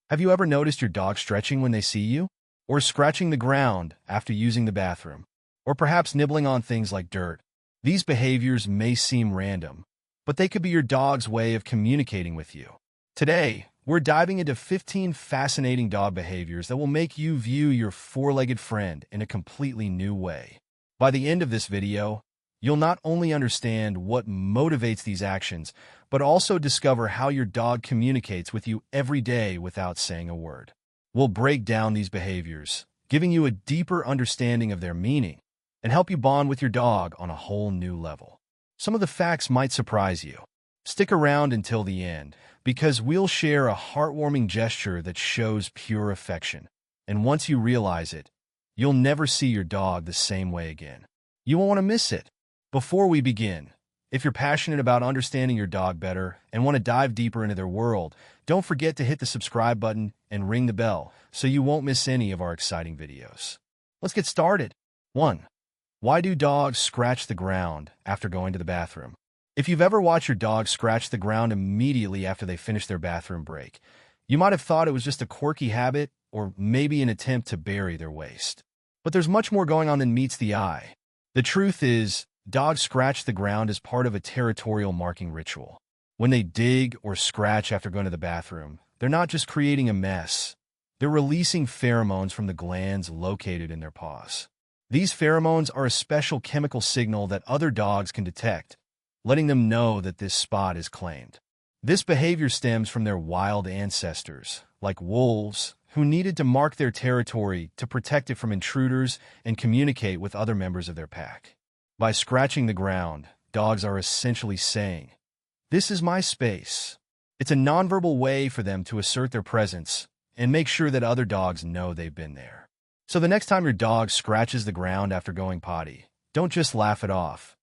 Have you ever noticed your dog stretching when they see you? Or scratching the ground after using the bathroom? Or perhaps nibbling on things like dirt? These behaviors may seem random, but they could be your dog's way of communicating with you. Today, we're diving into 15 fascinating dog behaviors that will make you view your four-legged friend in a completely new way. By the end of this video, you'll not only understand what motivates these actions, but also discover how your dog communicates with you every day without saying a word. We'll break down these behaviors, giving you a deeper understanding of their meaning, and help you bond with your dog on a whole new level. Some of the facts might surprise you. Stick around until the end, because we'll share a heartwarming gesture that shows pure affection. And once you realize it, you'll never see your dog the same way again. You won't want to miss it. Before we begin, if you're passionate about understanding your dog better and want to dive deeper into their world, don't forget to hit the subscribe button and ring the bell so you won't miss any of our exciting videos. Let's get started. 1. Why do dogs scratch the ground after going to the bathroom? If you've ever watched your dog scratch the ground immediately after they finish their bathroom break, you might have thought it was just a quirky habit or maybe an attempt to bury their waste. But there's much more going on than meets the eye. The truth is, dogs scratch the ground as part of a territorial marking ritual. When they dig or scratch after going to the bathroom, they're not just creating a mess. They're releasing pheromones from the glands located in their paws. These pheromones are a special chemical signal that other dogs can detect, letting them know that this spot is claimed. This behavior stems from their wild ancestors, like wolves, who needed to mark their territory to protect it from intruders and communicate with other members of their pack. By scratching the ground, dogs are essentially saying, "This is my space." It's a nonverbal way for them to assert their presence and make sure that other dogs know they've been there. So the next time your dog scratches the ground after going potty, don't just laugh it off.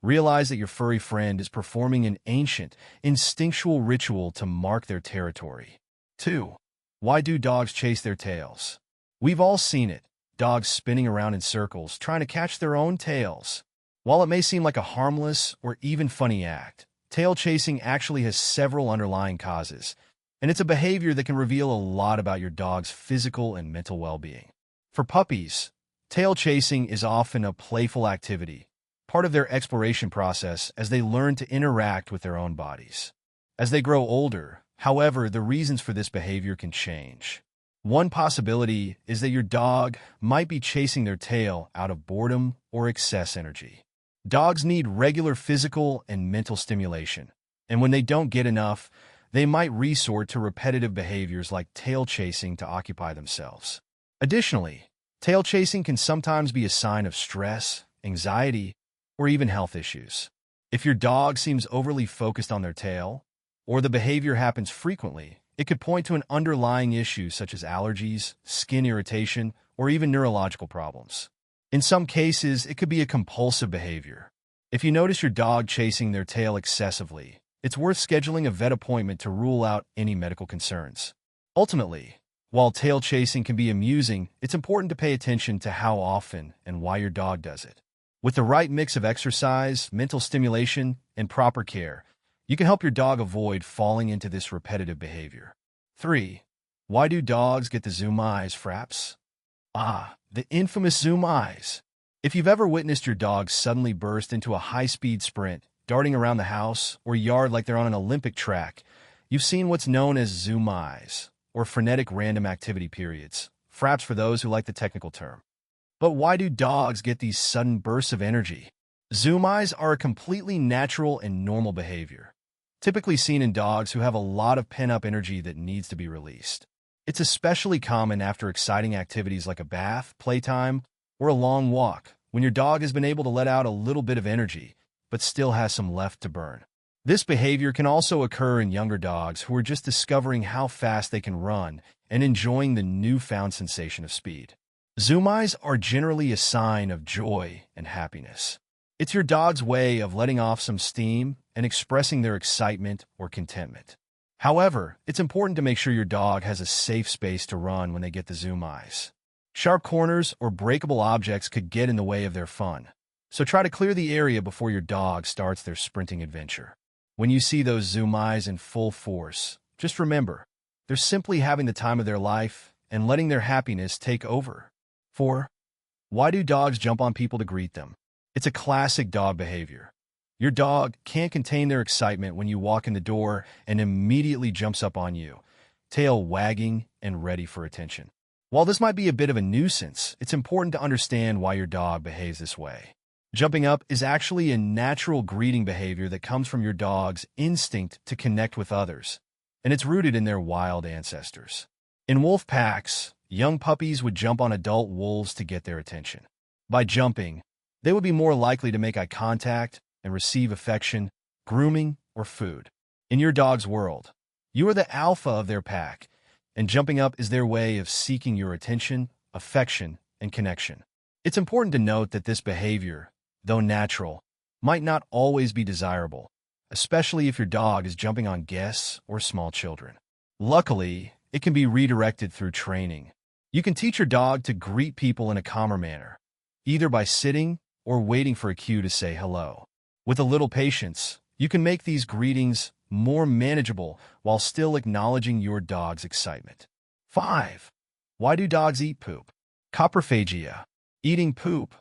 Realize that your furry friend is performing an ancient, instinctual ritual to mark their territory. 2. Why do dogs chase their tails? We've all seen it, dogs spinning around in circles trying to catch their own tails. While it may seem like a harmless or even funny act, tail chasing actually has several underlying causes, and it's a behavior that can reveal a lot about your dog's physical and mental well-being. For puppies, tail chasing is often a playful activity, part of their exploration process as they learn to interact with their own bodies. As they grow older, however, the reasons for this behavior can change. One possibility is that your dog might be chasing their tail out of boredom or excess energy. Dogs need regular physical and mental stimulation, and when they don't get enough, they might resort to repetitive behaviors like tail chasing to occupy themselves. Additionally, tail chasing can sometimes be a sign of stress, anxiety, or even health issues. If your dog seems overly focused on their tail, or the behavior happens frequently, it could point to an underlying issue such as allergies, skin irritation, or even neurological problems. In some cases, it could be a compulsive behavior. If you notice your dog chasing their tail excessively, it's worth scheduling a vet appointment to rule out any medical concerns. Ultimately, while tail chasing can be amusing, it's important to pay attention to how often and why your dog does it. With the right mix of exercise, mental stimulation, and proper care, you can help your dog avoid falling into this repetitive behavior. 3. Why do dogs get the zoom eyes, Fraps? The infamous zoom eyes. If you've ever witnessed your dog suddenly burst into a high-speed sprint, darting around the house or yard like they're on an Olympic track, you've seen what's known as zoom eyes, or frenetic random activity periods, Fraps for those who like the technical term. But why do dogs get these sudden bursts of energy? Zoom eyes are a completely natural and normal behavior, typically seen in dogs who have a lot of pent-up energy that needs to be released. It's especially common after exciting activities like a bath, playtime, or a long walk, when your dog has been able to let out a little bit of energy, but still has some left to burn. This behavior can also occur in younger dogs who are just discovering how fast they can run and enjoying the newfound sensation of speed. Zoom eyes are generally a sign of joy and happiness. It's your dog's way of letting off some steam and expressing their excitement or contentment. However, it's important to make sure your dog has a safe space to run when they get the zoom eyes. Sharp corners or breakable objects could get in the way of their fun, so try to clear the area before your dog starts their sprinting adventure. When you see those zoom eyes in full force, just remember, They're simply having the time of their life and letting their happiness take over. 4. Why do dogs jump on people to greet them? It's a classic dog behavior. Your dog can't contain their excitement when you walk in the door and immediately jumps up on you, tail wagging and ready for attention. While this might be a bit of a nuisance, it's important to understand why your dog behaves this way. Jumping up is actually a natural greeting behavior that comes from your dog's instinct to connect with others, and it's rooted in their wild ancestors. In wolf packs, young puppies would jump on adult wolves to get their attention. By jumping, they would be more likely to make eye contact and receive affection, grooming, or food. In your dog's world, you are the alpha of their pack, and jumping up is their way of seeking your attention, affection, and connection. It's important to note that this behavior, though natural, might not always be desirable, especially if your dog is jumping on guests or small children. Luckily, it can be redirected through training. You can teach your dog to greet people in a calmer manner, either by sitting or waiting for a cue to say hello. With a little patience, you can make these greetings more manageable while still acknowledging your dog's excitement. 5. Why do dogs eat poop? Coprophagia. Eating poop,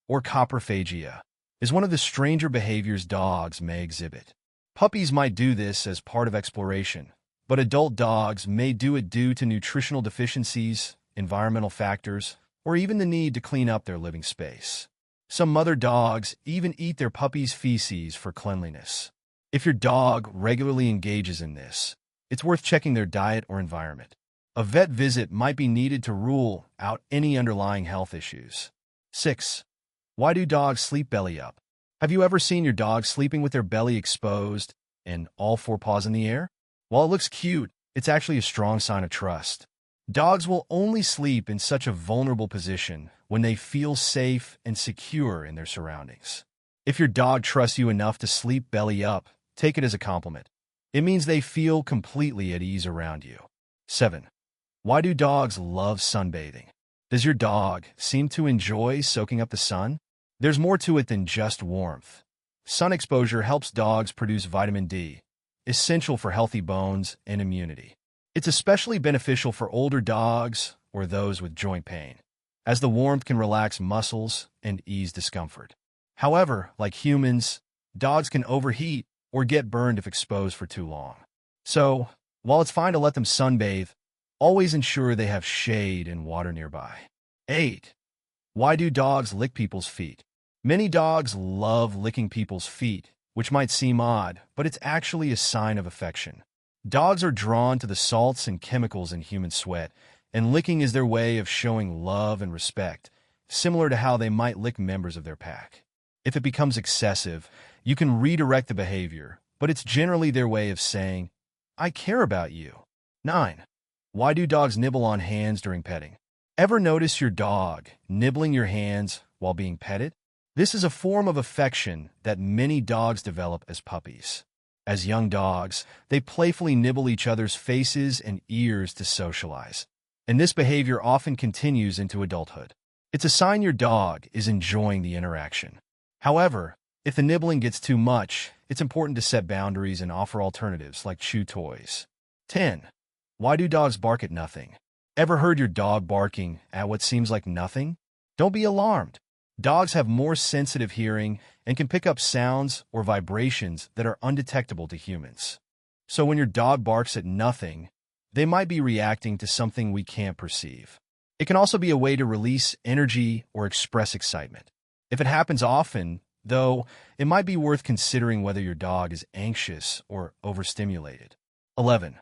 or coprophagia, is one of the stranger behaviors dogs may exhibit. Puppies might do this as part of exploration, but adult dogs may do it due to nutritional deficiencies, environmental factors, or even the need to clean up their living space. Some mother dogs even eat their puppies' feces for cleanliness. If your dog regularly engages in this, it's worth checking their diet or environment. A vet visit might be needed to rule out any underlying health issues. 6. Why do dogs sleep belly up? Have you ever seen your dog sleeping with their belly exposed and all four paws in the air? While it looks cute, it's actually a strong sign of trust. Dogs will only sleep in such a vulnerable position when they feel safe and secure in their surroundings. If your dog trusts you enough to sleep belly up, take it as a compliment. It means they feel completely at ease around you. 7. Why do dogs love sunbathing? Does your dog seem to enjoy soaking up the sun? There's more to it than just warmth. Sun exposure helps dogs produce vitamin D, essential for healthy bones and immunity. It's especially beneficial for older dogs or those with joint pain, as the warmth can relax muscles and ease discomfort. However, like humans, dogs can overheat or get burned if exposed for too long. So, while it's fine to let them sunbathe, always ensure they have shade and water nearby. 8. Why do dogs lick people's feet? Many dogs love licking people's feet, which might seem odd, but it's actually a sign of affection. Dogs are drawn to the salts and chemicals in human sweat, and licking is their way of showing love and respect, similar to how they might lick members of their pack. If it becomes excessive, you can redirect the behavior, but it's generally their way of saying, "I care about you." 9. Why do dogs nibble on hands during petting? Ever notice your dog nibbling your hands while being petted? This is a form of affection that many dogs develop as puppies. As young dogs, they playfully nibble each other's faces and ears to socialize, and this behavior often continues into adulthood. It's a sign your dog is enjoying the interaction. However, if the nibbling gets too much, it's important to set boundaries and offer alternatives like chew toys. 10. Why do dogs bark at nothing? Ever heard your dog barking at what seems like nothing? Don't be alarmed. Dogs have more sensitive hearing and can pick up sounds or vibrations that are undetectable to humans. So when your dog barks at nothing, they might be reacting to something we can't perceive. It can also be a way to release energy or express excitement. If it happens often, though, it might be worth considering whether your dog is anxious or overstimulated. 11.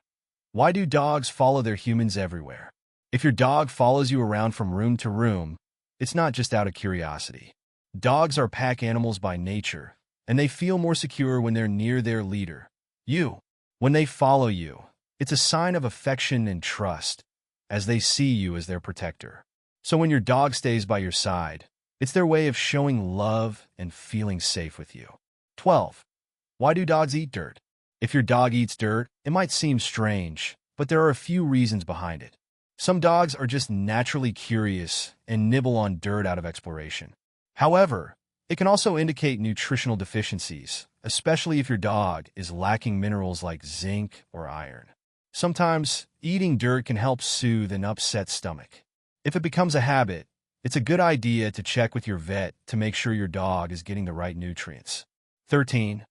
Why do dogs follow their humans everywhere? If your dog follows you around from room to room, it's not just out of curiosity. Dogs are pack animals by nature, and they feel more secure when they're near their leader, you. When they follow you, it's a sign of affection and trust, as they see you as their protector. So when your dog stays by your side, it's their way of showing love and feeling safe with you. 12. Why do dogs eat dirt? If your dog eats dirt, it might seem strange, but there are a few reasons behind it. Some dogs are just naturally curious and nibble on dirt out of exploration. However, it can also indicate nutritional deficiencies, especially if your dog is lacking minerals like zinc or iron. Sometimes, eating dirt can help soothe an upset stomach. If it becomes a habit, it's a good idea to check with your vet to make sure your dog is getting the right nutrients. 13.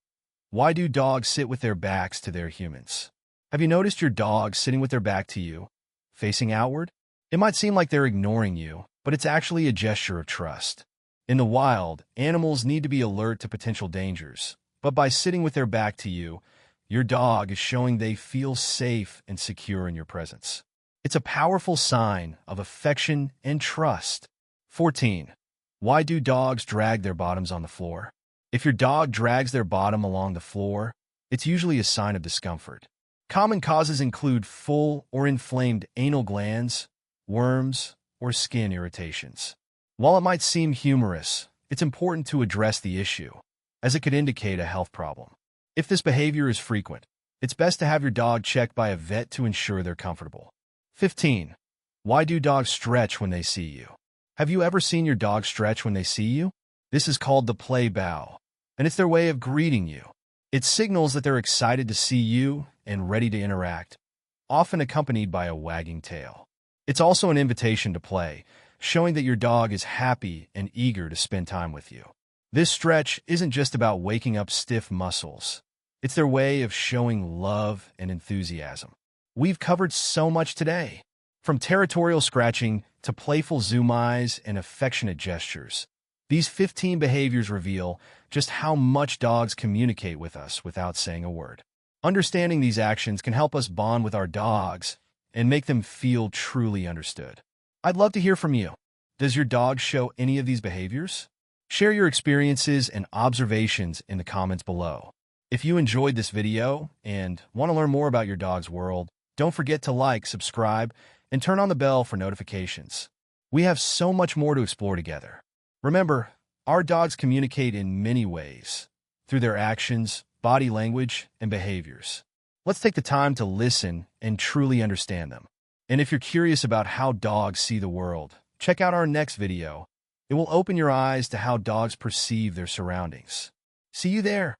Why do dogs sit with their backs to their humans? Have you noticed your dog sitting with their back to you, facing outward? It might seem like they're ignoring you, but it's actually a gesture of trust. In the wild, animals need to be alert to potential dangers, but by sitting with their back to you, your dog is showing they feel safe and secure in your presence. It's a powerful sign of affection and trust. 14. Why do dogs drag their bottoms on the floor? If your dog drags their bottom along the floor, it's usually a sign of discomfort. Common causes include full or inflamed anal glands, worms, or skin irritations. While it might seem humorous, it's important to address the issue, as it could indicate a health problem. If this behavior is frequent, it's best to have your dog checked by a vet to ensure they're comfortable. 15. Why do dogs stretch when they see you? Have you ever seen your dog stretch when they see you? This is called the play bow, and it's their way of greeting you. It signals that they're excited to see you and ready to interact, often accompanied by a wagging tail. It's also an invitation to play, showing that your dog is happy and eager to spend time with you. This stretch isn't just about waking up stiff muscles. It's their way of showing love and enthusiasm. We've covered so much today, from territorial scratching to playful zoom eyes and affectionate gestures. These 15 behaviors reveal just how much dogs communicate with us without saying a word. Understanding these actions can help us bond with our dogs and make them feel truly understood. I'd love to hear from you. Does your dog show any of these behaviors? Share your experiences and observations in the comments below. If you enjoyed this video and want to learn more about your dog's world, don't forget to like, subscribe, and turn on the bell for notifications. We have so much more to explore together. Remember, our dogs communicate in many ways, through their actions, body language, and behaviors. Let's take the time to listen and truly understand them. And if you're curious about how dogs see the world, check out our next video. It will open your eyes to how dogs perceive their surroundings. See you there.